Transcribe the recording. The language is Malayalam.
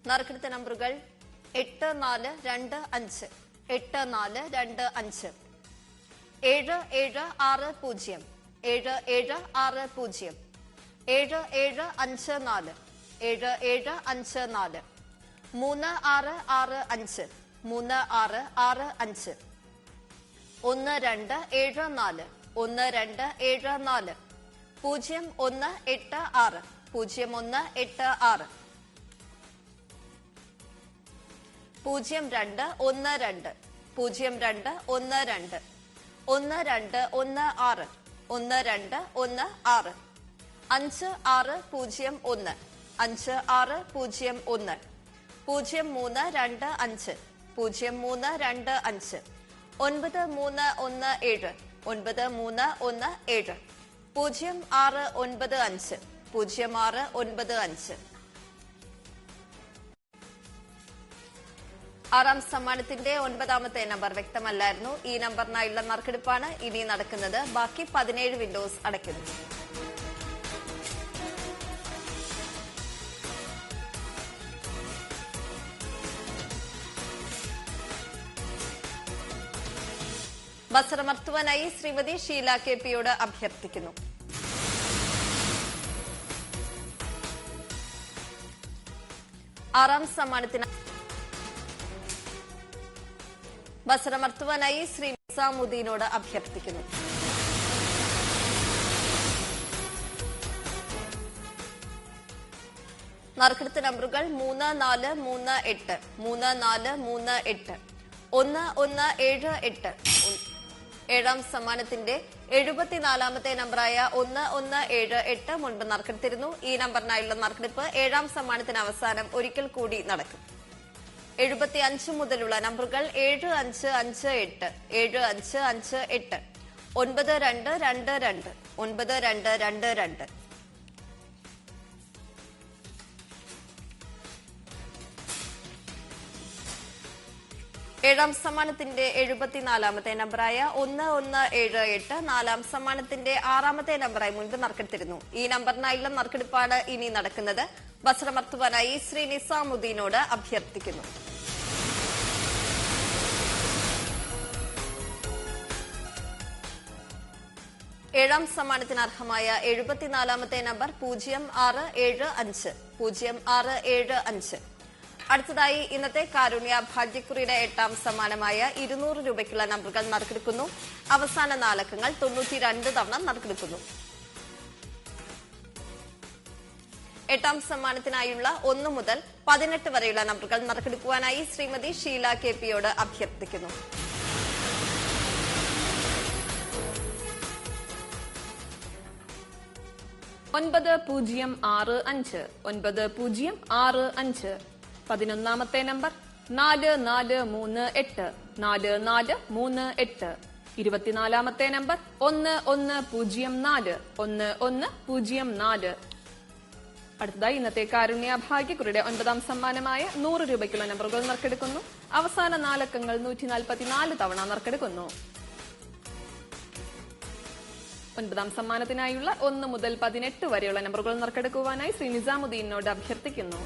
നറുക്കെടുത്ത നമ്പറുകൾ 8425 8425 7760 7760 7754 7754 3665 3665 1274 1274 0186 0186 0212 0212 1216 1216 5601 5601 0325 0325 9317 9317 0695 0695 ആറാം സമ്മാനത്തിന്റെ 9ാമത്തെ നമ്പർ വ്യക്തമല്ലായിരുന്നു. ഈ നമ്പറിനായുള്ള നറുക്കെടുപ്പാണ് ഇനി നടക്കുന്നത്. ബാക്കി 17 വിൻഡോസ് അടയ്ക്കുന്നു. ബസറമർത്തുവാനായി ശ്രീമതി ഷീല KP-യോട് അഭ്യർത്ഥിക്കുന്നു. ആറാം സമ്മാനത്തിന് ബസറമർത്തുവാനായി ശ്രീ നിസാമുദ്ദീനോട് അഭ്യർത്ഥിക്കുന്നു. നറുക്കെടുത്ത നമ്പറുകൾ 3438 3438 1178. ഏഴാം സമ്മാനത്തിന്റെ 74ാമത്തെ നമ്പറായ 1178 മുൻപ് നറുക്കെടുത്തിരുന്നു. ഈ നമ്പറിനായുള്ള നറുക്കെടുപ്പ് ഏഴാം സമ്മാനത്തിന് അവസാനം ഒരിക്കൽ കൂടി നടക്കും. 75 മുതലുള്ള നമ്പറുകൾ 7558 7558 9222 9222. ഏഴാം സമ്മാനത്തിന്റെ 74ാമത്തെ നമ്പറായ 1178 നാലാം സമ്മാനത്തിന്റെ 6ാമത്തെ നമ്പറായി മുൻപ് നറുക്കെടുത്തിരുന്നു. ഈ നമ്പറിനായുള്ള നറുക്കെടുപ്പാണ് ഇനി നടക്കുന്നത്. ബസറമർത്തുവാനായി ശ്രീ നിസാമുദ്ദീനോട് അഭ്യർത്ഥിക്കുന്നു. ഏഴാം സമ്മാനത്തിന് അർഹമായ 74ാമത്തെ നമ്പർ 0675 0675. അടുത്തതായി ഇന്നത്തെ കാരുണ്യ ഭാഗ്യക്കുറിയുടെ 8ാം സമ്മാനമായ 200 രൂപയ്ക്കുള്ള നമ്പറുകൾ നറുക്കെടുക്കുന്നു. അവസാന നാലക്കങ്ങൾ 92 തവണ നറുക്കെടുക്കുന്നു. 8ാം സമ്മാനത്തിനായുള്ള 1 മുതൽ 18 വരെയുള്ള നമ്പറുകൾ നറുക്കെടുക്കുവാനായി ശ്രീമതി ഷീല KP-യോട് അഭ്യർത്ഥിക്കുന്നു. ഒൻപത് 9065 9065. 11ാമത്തെ നമ്പർ 4438 4438. 24ാമത്തെ നമ്പർ 1104 1104. അടുത്തതായി ഇന്നത്തെ കാരുണ്യ ഭാഗ്യക്കുറിയുടെ 9ാം സമ്മാനമായ 100 രൂപയ്ക്കുള്ള നമ്പറുകൾ നറുക്കെടുക്കുന്നു. അവസാന നാലക്കങ്ങൾ 144 തവണ നറുക്കെടുക്കുന്നു. 9ാം സമ്മാനത്തിനായുള്ള 1 മുതൽ 18 വരെയുള്ള നമ്പറുകൾ നറുക്കെടുക്കുവാനായി ശ്രീ നിസാമുദ്ദീനോട് അഭ്യർത്ഥിക്കുന്നു.